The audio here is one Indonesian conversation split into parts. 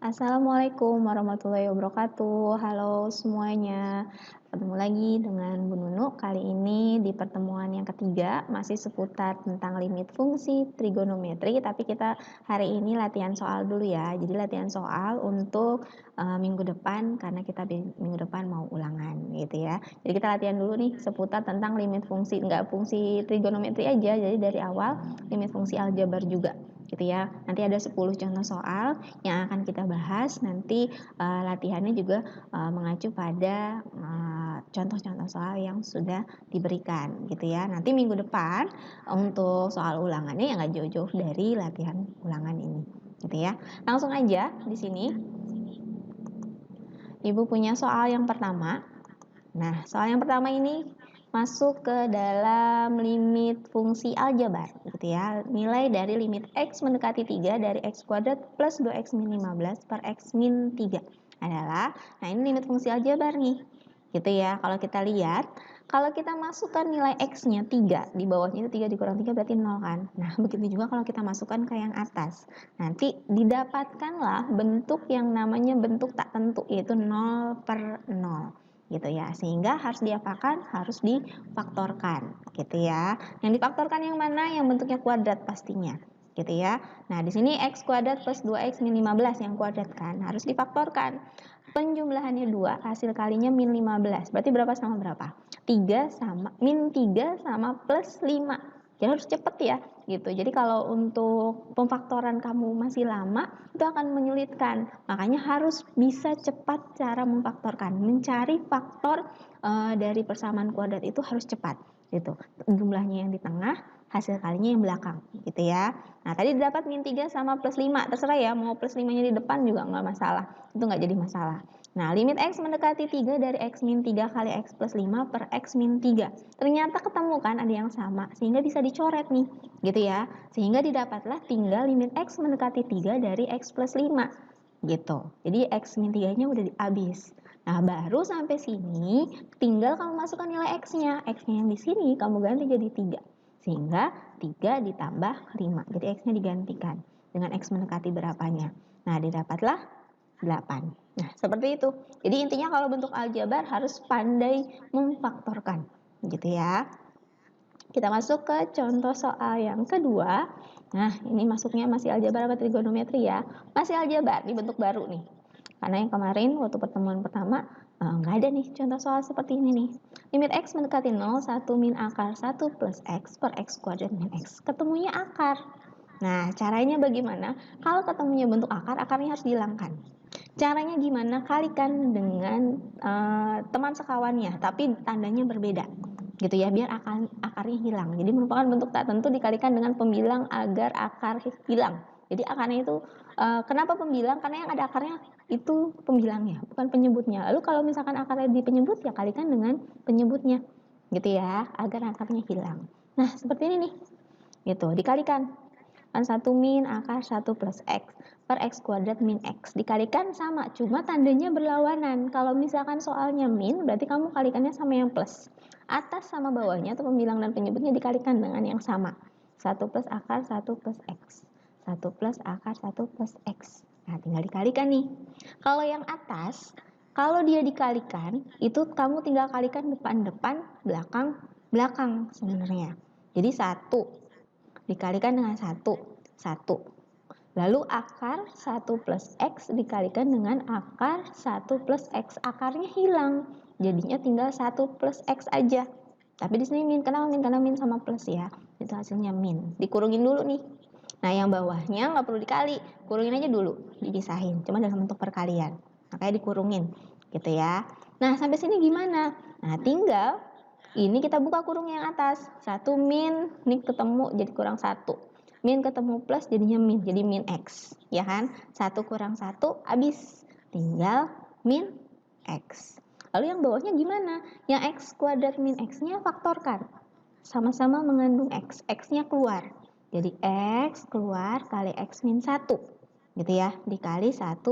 Assalamualaikum warahmatullahi wabarakatuh. Halo semuanya. Ketemu lagi dengan Bu Nunu. Kali ini di pertemuan yang ketiga masih seputar tentang limit fungsi trigonometri, tapi kita hari ini latihan soal dulu ya. Jadi latihan soal untuk minggu depan karena kita minggu depan mau ulangan gitu ya. Jadi kita latihan dulu nih seputar tentang limit fungsi, enggak fungsi trigonometri aja. Jadi dari awal limit fungsi aljabar juga gitu ya. Nanti ada 10 contoh soal yang akan kita bahas. Nanti latihannya juga mengacu pada contoh-contoh soal yang sudah diberikan gitu ya. Nanti minggu depan untuk soal ulangannya yang nggak jauh-jauh dari latihan ulangan ini gitu ya. Langsung aja di sini Ibu punya soal yang pertama. Nah, soal yang pertama ini masuk ke dalam limit fungsi aljabar gitu ya. Nilai dari limit x mendekati 3 dari x kuadrat plus 2x min 15 per x min 3 adalah, nah ini limit fungsi aljabar nih gitu ya. Kalau kita lihat, kalau kita masukkan nilai x-nya 3, di bawahnya itu 3 dikurang 3 berarti 0 kan. Nah, begitu juga kalau kita masukkan ke yang atas. Nanti didapatkanlah bentuk yang namanya bentuk tak tentu, yaitu 0 per 0 gitu ya, sehingga harus diapakan, harus difaktorkan gitu ya. Yang difaktorkan yang mana? Yang bentuknya kuadrat pastinya gitu ya. Nah, di sini x kuadrat plus 2x min 15 yang kuadrat kan, harus difaktorkan. Penjumlahannya 2, hasil kalinya min 15. Berarti berapa sama berapa? 3 sama min 3 sama plus 5. Jadi harus cepet ya gitu. Jadi kalau untuk pemfaktoran kamu masih lama, itu akan menyulitkan. Makanya harus bisa cepat cara memfaktorkan. Mencari faktor dari persamaan kuadrat itu harus cepat gitu. Jumlahnya yang di tengah, hasil kalinya yang belakang gitu ya. Nah, tadi dapat min 3 sama plus 5. Terserah ya, mau plus 5-nya di depan juga nggak masalah. Itu nggak jadi masalah. Nah, limit x mendekati 3 dari x min 3 kali x plus 5 per x min 3. Ternyata ketemu kan ada yang sama, sehingga bisa dicoret nih, gitu ya. Sehingga didapatlah tinggal limit x mendekati 3 dari x plus 5, gitu. Jadi x min 3-nya udah habis. Nah, baru sampai sini, tinggal kamu masukkan nilai x-nya. X-nya yang di sini kamu ganti jadi 3. Sehingga 3 ditambah 5. Jadi x-nya digantikan dengan x mendekati berapanya. Nah, didapatlah 8. Nah, seperti itu. Jadi intinya kalau bentuk aljabar harus pandai memfaktorkan, gitu ya. Kita masuk ke contoh soal yang kedua. Nah, ini masuknya masih aljabar atau trigonometri ya. Masih aljabar, di bentuk baru nih. Karena yang kemarin waktu pertemuan pertama nggak ada nih contoh soal seperti ini nih. Limit x mendekati 0, 1 min akar 1 plus x per x kuadrat min x. Ketemunya akar. Nah, caranya bagaimana? Kalau ketemunya bentuk akar, akarnya harus dihilangkan. Caranya gimana? Kalikan dengan teman sekawannya, tapi tandanya berbeda, gitu ya, biar akarnya hilang. Jadi merupakan bentuk tak tentu dikalikan dengan pembilang agar akar hilang. Jadi akarnya itu kenapa pembilang? Karena yang ada akarnya itu pembilangnya, bukan penyebutnya. Lalu kalau misalkan akarnya di penyebut, ya kalikan dengan penyebutnya, gitu ya, agar akarnya hilang. Nah, seperti ini nih, gitu, dikalikan. Kan 1 min akar 1 plus x per x kuadrat min x. Dikalikan sama, cuma tandanya berlawanan. Kalau misalkan soalnya min, berarti kamu kalikannya sama yang plus. Atas sama bawahnya atau pembilang dan penyebutnya dikalikan dengan yang sama. 1 plus akar 1 plus x. 1 plus akar 1 plus x. Nah, tinggal dikalikan nih. Kalau yang atas, kalau dia dikalikan, itu kamu tinggal kalikan depan-depan, belakang sebenarnya. Jadi 1 dikalikan dengan 1. Lalu akar 1 plus x dikalikan dengan akar 1 plus x. Akarnya hilang. Jadinya tinggal 1 plus x aja. Tapi di sini min. Kenapa min? Karena min sama plus ya. Itu hasilnya min. Dikurungin dulu nih. Nah, yang bawahnya nggak perlu dikali. Kurungin aja dulu. Dipisahin. Cuma dalam bentuk perkalian. Makanya dikurungin. Gitu ya. Nah, sampai sini gimana? Nah, tinggal ini kita buka kurung yang atas. 1 min, ini ketemu jadi kurang 1. Min ketemu plus jadinya min, jadi min x. Ya kan? 1 kurang 1 habis. Tinggal min x. Lalu yang bawahnya gimana? Yang x kuadrat min x-nya faktorkan. Sama-sama mengandung x. X-nya keluar. Jadi x keluar kali x min 1. Gitu ya. Dikali 1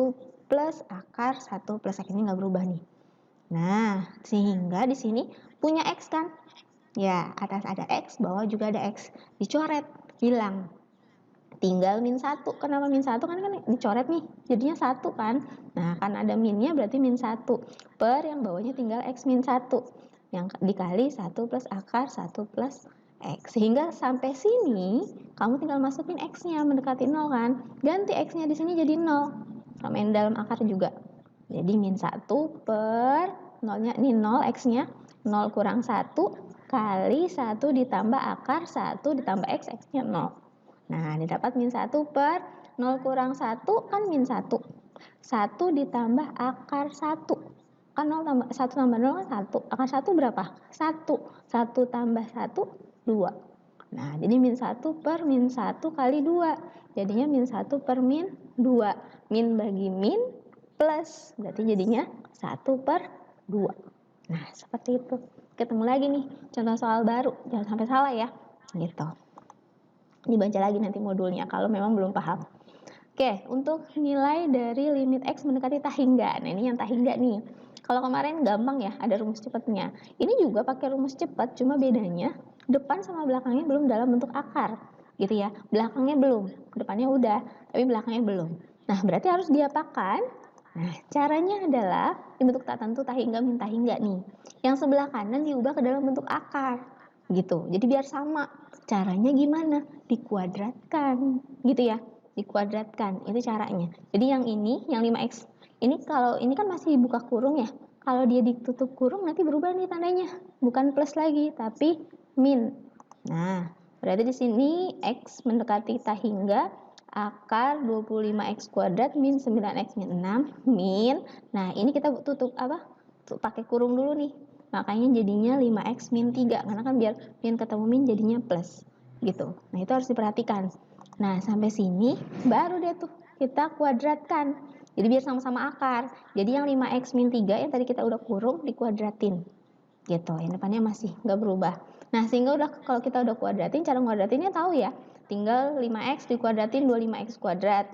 plus akar 1 plus x. Ini nggak berubah nih. Nah, sehingga di sini punya x kan? Ya, atas ada x, bawah juga ada x. Dicoret, hilang. tinggal min 1. Kenapa min 1? Kan dicoret nih, jadinya 1 kan. Nah, kan ada minnya berarti min 1. Per yang bawahnya tinggal X min 1. Yang dikali 1 plus akar 1 plus X. Sehingga sampai sini, kamu tinggal masukin X-nya mendekati 0 kan. Ganti X-nya di sini jadi 0. Samain dalam akar juga. Jadi min 1 per 0-nya, ini 0 X-nya. 0 kurang 1 kali 1 ditambah akar 1 ditambah X, X-nya 0. Nah, didapat min 1 per 0 kurang 1 kan min 1. 1 ditambah akar 1. Kan 0 tambah 1 tambah 0 kan 1. Akar 1 berapa? 1. 1 tambah 1, 2. Nah, jadi min 1 per min 1 kali 2. Jadinya min 1 per min 2. Min bagi min plus. Berarti jadinya 1 per 2. Nah, seperti itu. Ketemu lagi nih contoh soal baru. Jangan sampai salah ya. Gitu. Dibaca lagi nanti modulnya kalau memang belum paham. Oke, untuk nilai dari limit X mendekati tak hingga. Nah, ini yang tak hingga nih. Kalau kemarin gampang ya, ada rumus cepatnya. Ini juga pakai rumus cepat, cuma bedanya depan sama belakangnya belum dalam bentuk akar. Gitu ya. Belakangnya belum, depannya udah, tapi belakangnya belum. Nah, berarti harus diapakan? Nah, caranya adalah dibentuk tak tentu tak hingga min tak hingga nih. Yang sebelah kanan diubah ke dalam bentuk akar. Gitu. Jadi biar sama. Caranya gimana? Dikuadratkan. Gitu ya. Dikuadratkan. Itu caranya. Jadi yang ini, yang 5X. Ini kalau ini kan masih buka kurung ya. Kalau dia ditutup kurung nanti berubah nih tandanya. Bukan plus lagi, tapi min. Nah, berarti di sini X mendekati tak hingga akar 25X kuadrat min 9X min 6 min. Nah, ini kita tutup apa? Pakai kurung dulu nih. Makanya jadinya 5X min 3. Karena kan biar min ketemu min jadinya plus. Gitu. Nah, itu harus diperhatikan. Nah, sampai sini baru deh tuh kita kuadratkan. Jadi biar sama-sama akar. Jadi yang 5X min 3 yang tadi kita udah kurung dikuadratin. Gitu. Yang depannya masih nggak berubah. Nah, sehingga kalau kita udah kuadratin, cara kuadratinnya tahu ya. Tinggal 5X dikuadratin 25X kuadrat.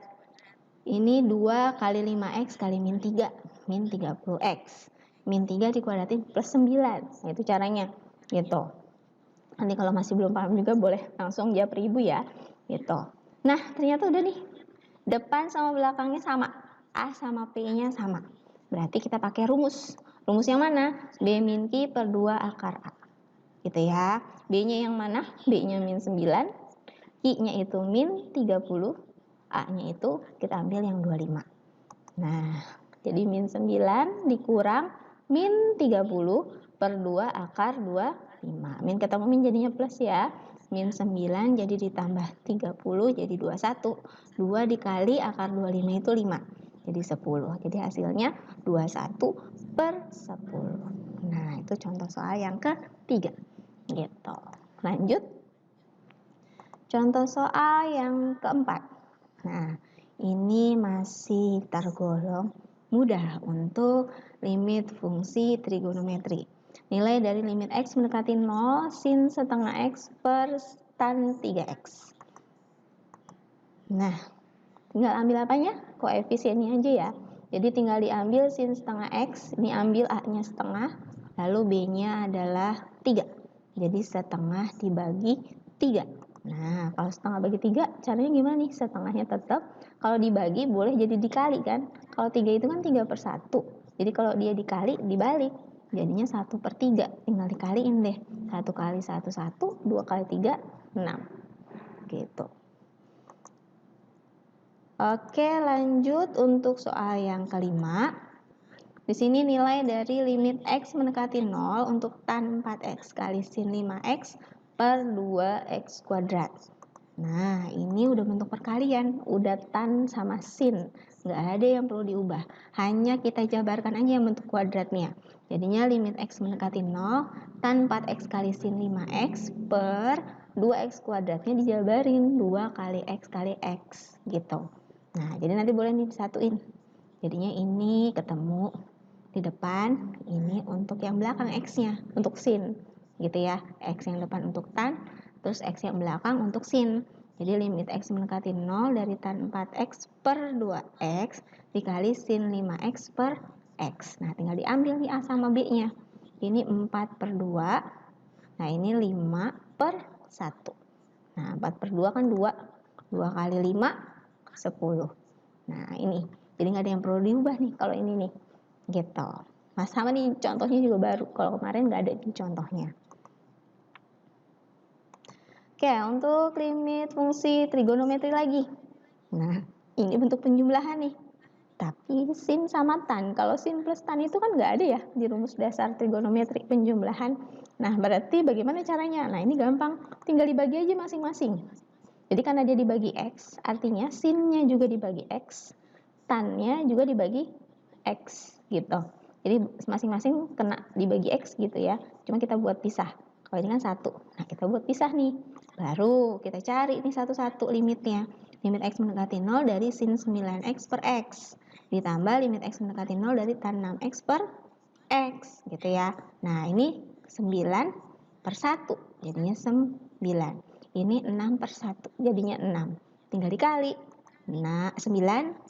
Ini 2 kali 5X kali min 3. Min 30X. Min 3 dikuadratin plus 9. Nah, itu caranya. Gitu. Nanti kalau masih belum paham juga boleh langsung jawab ribu ya. Gitu. Nah, ternyata udah nih. Depan sama belakangnya sama. A sama P-nya sama. Berarti kita pakai rumus. Rumus yang mana? B min Q per 2 akar A. Gitu ya. B-nya yang mana? B-nya min 9. Q-nya itu min 30. A-nya itu kita ambil yang 25. Nah, jadi min 9 dikurang min 30 per 2 akar 25. Min ketemu min jadinya plus ya. Min 9 jadi ditambah 30 jadi 21. 2 dikali akar 25 itu 5. Jadi 10. Jadi hasilnya 21 per 10. Nah, itu contoh soal yang ketiga. Gitu. Lanjut. Contoh soal yang keempat. Nah, ini masih tergolong mudah untuk limit fungsi trigonometri. Nilai dari limit X mendekati 0 sin setengah X per tan 3X. Nah, tinggal ambil apanya? Koefisiennya aja ya. Jadi tinggal diambil sin setengah X, ini ambil A-nya setengah, lalu B-nya adalah 3. Jadi setengah dibagi 3. Nah, kalau setengah bagi 3, caranya gimana nih? Setengahnya tetap, kalau dibagi boleh jadi dikali kan? Kalau 3 itu kan 3 per 1. Jadi kalau dia dikali, dibalik. Jadinya 1 per 3. Tinggal dikaliin deh. 1 kali 1, 1. 2 kali 3, 6. Gitu. Oke, lanjut untuk soal yang kelima. Di sini nilai dari limit X mendekati 0 untuk tan 4X kali sin 5X per 2X kuadrat. Nah, ini udah bentuk perkalian, udah tan sama sin. Nggak ada yang perlu diubah. Hanya kita jabarkan aja yang bentuk kuadratnya. Jadinya limit X mendekati 0, tan 4X kali sin 5X per 2X kuadratnya dijabarin. 2 kali X kali X. Gitu. Nah, jadi nanti boleh nih disatuin. Jadinya ini ketemu di depan, ini untuk yang belakang X-nya, untuk sin. Gitu ya. X yang depan untuk tan, terus X yang belakang untuk sin. Jadi limit X mendekati 0 dari tan 4X per 2X dikali sin 5X per X. Nah, tinggal diambil nih A sama B-nya. Ini 4 per 2. Nah, ini 5 per 1. Nah, 4 per 2 kan 2. 2 kali 5, 10. Nah, ini. Jadi nggak ada yang perlu diubah nih kalau ini nih. Gitu. Nah, sama nih contohnya juga baru. Kalau kemarin nggak ada di contohnya. Oke, untuk limit fungsi trigonometri lagi. Nah, ini bentuk penjumlahan nih. Tapi sin sama tan, kalau sin plus tan itu kan nggak ada ya di rumus dasar trigonometri penjumlahan. Nah, berarti bagaimana caranya? Nah, ini gampang, tinggal dibagi aja masing-masing. Jadi karena dia dibagi X, artinya sinnya juga dibagi X, tannya juga dibagi X gitu. Jadi masing-masing kena dibagi X gitu ya, cuma kita buat pisah. Kalau ini kan 1, nah kita buat pisah nih. Baru kita cari nih satu-satu limitnya. Limit X mendekati 0 dari sin 9X per X. Ditambah limit X mendekati 0 dari tan 6X per X gitu ya. Nah ini 9 per 1 jadinya 9. Ini 6 per 1 jadinya 6. Tinggal dikali. Nah 9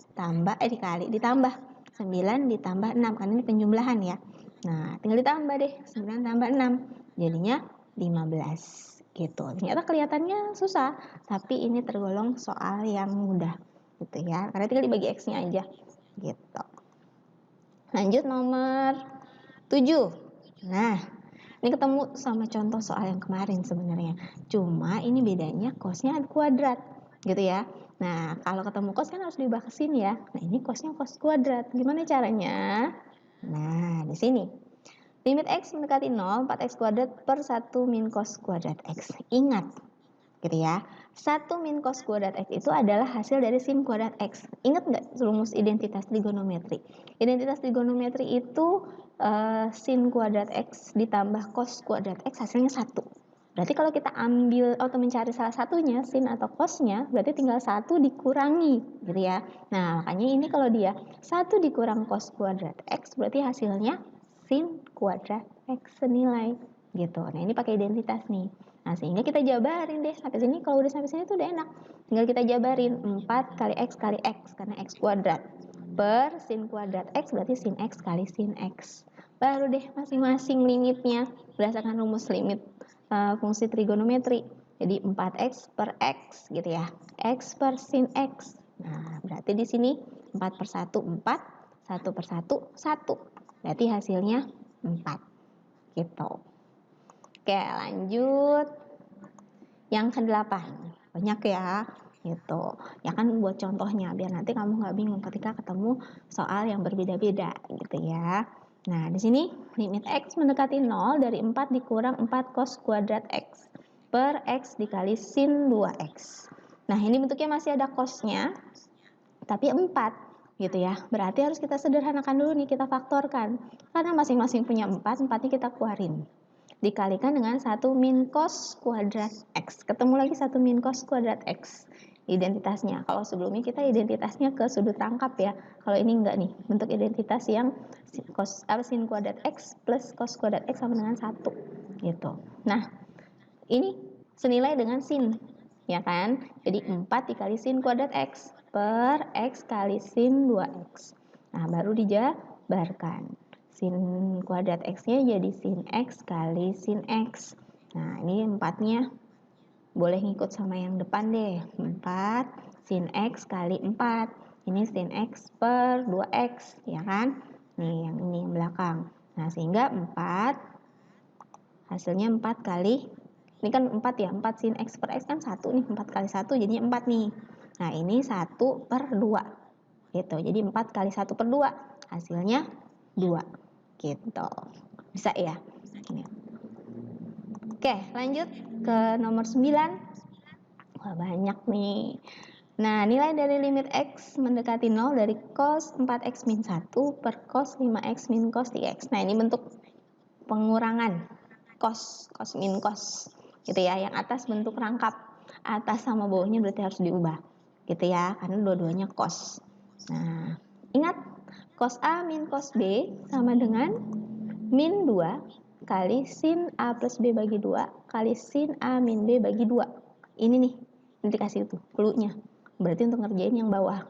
ditambah 9 ditambah 6 karena ini penjumlahan ya. Nah tinggal ditambah deh 9 tambah 6 jadinya 15 gitu. Ternyata kelihatannya susah, tapi ini tergolong soal yang mudah gitu ya, karena tinggal dibagi X-nya aja gitu. Lanjut nomor 7. Nah, ini ketemu sama contoh soal yang kemarin sebenarnya. Cuma ini bedanya cosnya kuadrat gitu ya. Nah, kalau ketemu cos kan harus diubah ke sin ya. Nah, ini cosnya cos kuadrat. Gimana caranya? Nah, di sini. Limit X mendekati 0, 4X kuadrat per 1 min cos kuadrat X. Ingat, gitu ya. 1 min cos kuadrat X itu adalah hasil dari sin kuadrat X. Ingat nggak rumus identitas trigonometri? Identitas trigonometri itu sin kuadrat X ditambah cos kuadrat X hasilnya 1. Berarti kalau kita ambil atau mencari salah satunya, sin atau cosnya, berarti tinggal 1 dikurangi, gitu ya. Nah, makanya ini kalau dia 1 dikurang cos kuadrat X, berarti hasilnya sin kuadrat X senilai, gitu. Nah, ini pakai identitas nih. Nah, sehingga kita jabarin deh. Sampai sini, kalau udah sampai sini tuh udah enak. Tinggal kita jabarin 4 kali X kali X, karena X kuadrat. Per sin kuadrat X, berarti sin X kali sin X. Baru deh masing-masing limitnya berdasarkan rumus limit fungsi trigonometri. Jadi 4X per X gitu ya. X per sin X. Nah, berarti di sini 4 per 1, 4. 1 per 1, 1. Berarti hasilnya 4. Gitu. Oke, lanjut. Yang ke-8. Banyak ya. Gitu. Ya kan buat contohnya, biar nanti kamu nggak bingung ketika ketemu soal yang berbeda-beda gitu ya. Nah, di sini limit X mendekati 0 dari 4 dikurang 4 cos kuadrat X per X dikali sin 2X. Nah, ini bentuknya masih ada cosnya, tapi 4 gitu ya. Berarti harus kita sederhanakan dulu nih, kita faktorkan. Karena masing-masing punya 4, 4-nya kita keluarin. Dikalikan dengan 1 min cos kuadrat X. Ketemu lagi 1 min cos kuadrat X. Identitasnya. Kalau sebelumnya kita identitasnya ke sudut rangkap ya. Kalau ini enggak nih, bentuk identitas yang sin kuadrat X plus cos kuadrat X sama dengan 1 gitu. Nah, ini senilai dengan sin, ya kan? Jadi 4 dikali sin kuadrat X per X kali sin 2X. Nah, baru dijabarkan. Sin kuadrat X-nya jadi sin X kali sin X. Nah, ini 4-nya boleh ngikut sama yang depan deh. 4 sin X kali 4. Ini sin X per 2X, ya kan? Nih, yang ini yang belakang. Nah, sehingga 4, hasilnya 4 kali, ini kan 4 ya, 4 sin X per X kan 1 nih, 4 kali 1 jadinya 4 nih. Nah, ini 1 per 2. Gitu, jadi 4 kali 1 per 2, hasilnya 2. Gitu. Bisa ya? Ini. Oke, lanjut ke nomor 9. Wah, banyak nih. Nah, nilai dari limit X mendekati 0 dari cos 4X min 1 per cos 5X min cos 3X. Nah, ini bentuk pengurangan cos min cos. Gitu ya, yang atas bentuk rangkap. Atas sama bawahnya berarti harus diubah. Gitu ya, karena dua-duanya cos. Nah, ingat, cos A min cos B sama dengan min 2 kali sin A plus B bagi 2 kali sin A min B bagi 2. Ini nih, nanti kasih itu clue-nya. Berarti untuk ngerjain yang bawah.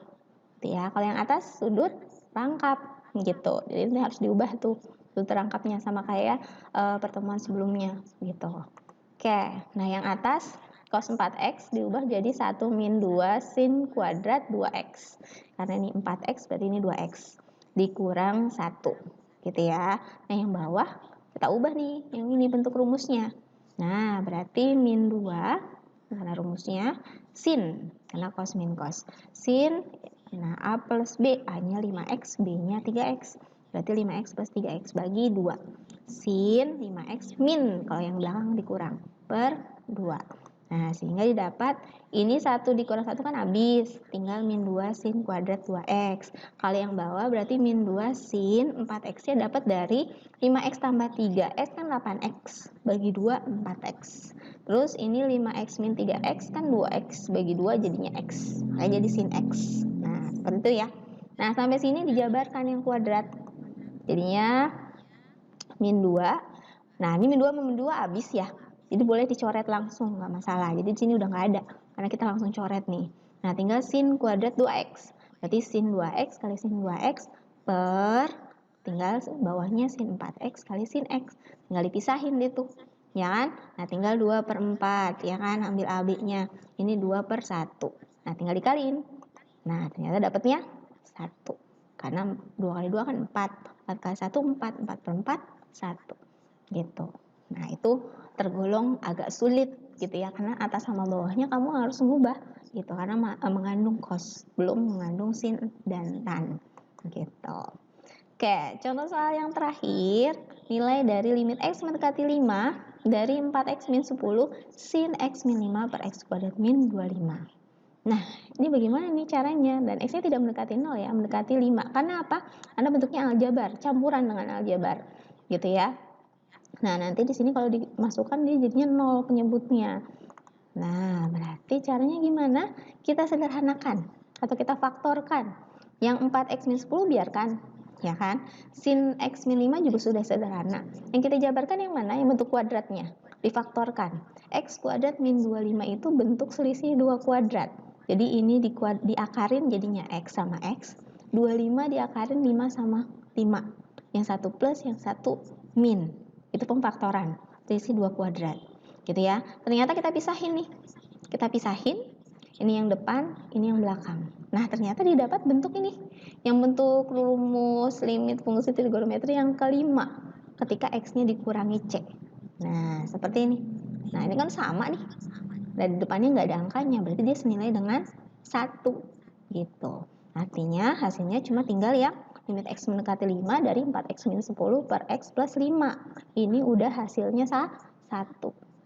Gitu ya. Kalau yang atas sudut rangkap gitu. Jadi ini harus diubah tuh sudut rangkapnya sama kayak pertemuan sebelumnya gitu. Oke, nah yang atas cos 4x diubah jadi 1 min 2 sin kuadrat 2x. Karena ini 4x berarti ini 2x. Dikurang 1. Gitu ya. Nah yang bawah kita ubah nih. Yang ini bentuk rumusnya. Nah berarti min 2. Karena rumusnya sin. Karena cos min cos. Sin. Nah A plus B. A-nya 5x. B-nya 3x. Berarti 5x plus 3x bagi 2. Sin 5x min, kalau yang belakang dikurang, per 2. Nah, sehingga didapat, ini 1 dikurang 1 kan habis. Tinggal min 2 sin kuadrat 2x. Kalau yang bawah berarti min 2 sin 4x-nya dapat dari 5x tambah 3x kan 8x. Bagi 2, 4x. Terus ini 5x min 3x kan 2x. Bagi 2 jadinya x. Nah, jadi sin x. Nah, seperti itu ya. Nah, sampai sini dijabarkan yang kuadrat. Jadinya min 2. Nah, ini min 2 sama min 2 habis ya. Jadi boleh dicoret langsung, nggak masalah. Jadi di sini udah nggak ada, karena kita langsung coret nih. Nah, tinggal sin kuadrat 2x. Berarti sin 2x kali sin 2x per, tinggal bawahnya sin 4x kali sin x. Tinggal dipisahin deh tuh, ya kan? Nah, tinggal 2 per 4, ya kan? Ambil AB-nya. Ini 2 per 1. Nah, tinggal dikaliin. Nah, ternyata dapatnya 1. Karena 2 kali 2 kan 4. 4 kali 1, 4. 4 per 4, 1. Gitu. Nah, itu tergolong agak sulit gitu ya. Karena atas sama bawahnya kamu harus mengubah gitu. Karena mengandung cos, belum mengandung sin dan tan. Gitu. Oke, contoh soal yang terakhir. Nilai dari limit x mendekati 5 dari 4x min 10 sin x min 5 per x kuadrat min 25. Nah, ini bagaimana nih caranya? Dan x-nya tidak mendekati 0 ya, mendekati 5. Karena apa? Karena bentuknya aljabar, campuran dengan aljabar. Gitu ya. Nah, nanti di sini kalau dimasukkan dia jadinya 0 penyebutnya. Nah, berarti caranya gimana? Kita sederhanakan atau kita faktorkan. Yang 4x min 10 biarkan, ya kan? Sin x min 5 juga sudah sederhana. Yang kita jabarkan yang mana? Yang bentuk kuadratnya. Difaktorkan. X kuadrat min 25 itu bentuk selisih 2 kuadrat. Jadi ini diakarin jadinya x sama x. 25 diakarin 5 sama 5. Yang satu plus, yang satu min. Itu pemfaktoran. Selisih 2 kuadrat. Gitu ya. Ternyata kita pisahin nih. Kita pisahin. Ini yang depan, ini yang belakang. Nah, ternyata didapat bentuk ini. Yang bentuk rumus limit fungsi trigonometri yang kelima. Ketika x-nya dikurangi c. Nah, seperti ini. Nah, ini kan sama nih. Dan di depannya nggak ada angkanya, berarti dia senilai dengan 1. Gitu. Artinya hasilnya cuma tinggal yang limit x mendekati 5 dari 4x min 10 per x plus 5. Ini udah hasilnya 1.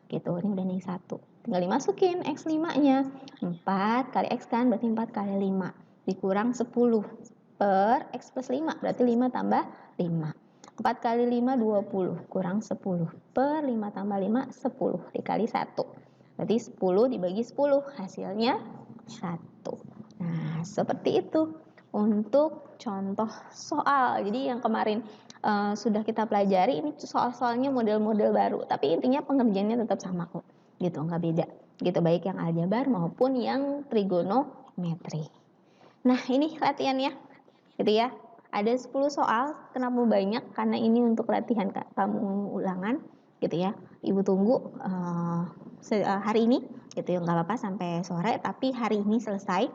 Gitu, ini udah nih 1. Tinggal dimasukin x 5-nya. 4 kali x kan, berarti 4 kali 5. Dikurang 10 per x plus 5, berarti 5 tambah 5. 4 kali 5, 20. Kurang 10 per 5 tambah 5, 10. Dikali 1. Berarti 10 dibagi 10, hasilnya 1. Nah, seperti itu untuk contoh soal. Jadi yang kemarin sudah kita pelajari, ini soal-soalnya model-model baru. Tapi intinya pengerjaannya tetap sama kok. Gitu, nggak beda. Gitu, baik yang aljabar maupun yang trigonometri. Nah, ini latihannya. Gitu ya. Ada 10 soal, kenapa banyak? Karena ini untuk latihan kamu ulangan. Gitu ya. Ibu tunggu hari ini gitu ya, nggak apa-apa sampai sore, tapi hari ini selesai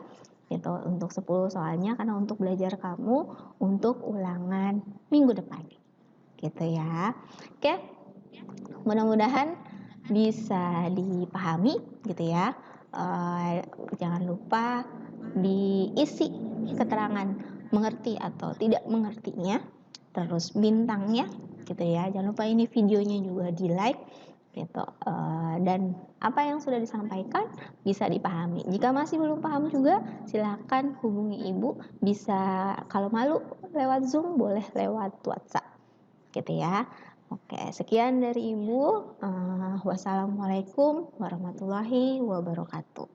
gitu untuk 10 soalnya, karena untuk belajar kamu untuk ulangan minggu depan gitu ya. Oke, mudah-mudahan bisa dipahami gitu ya. Jangan lupa diisi keterangan mengerti atau tidak mengertinya, terus bintangnya gitu ya. Jangan lupa ini videonya juga di like gitu, dan apa yang sudah disampaikan bisa dipahami. Jika masih belum paham juga silakan hubungi ibu, bisa kalau malu lewat Zoom, boleh lewat WhatsApp gitu ya. Oke, sekian dari ibu. Wassalamualaikum warahmatullahi wabarakatuh.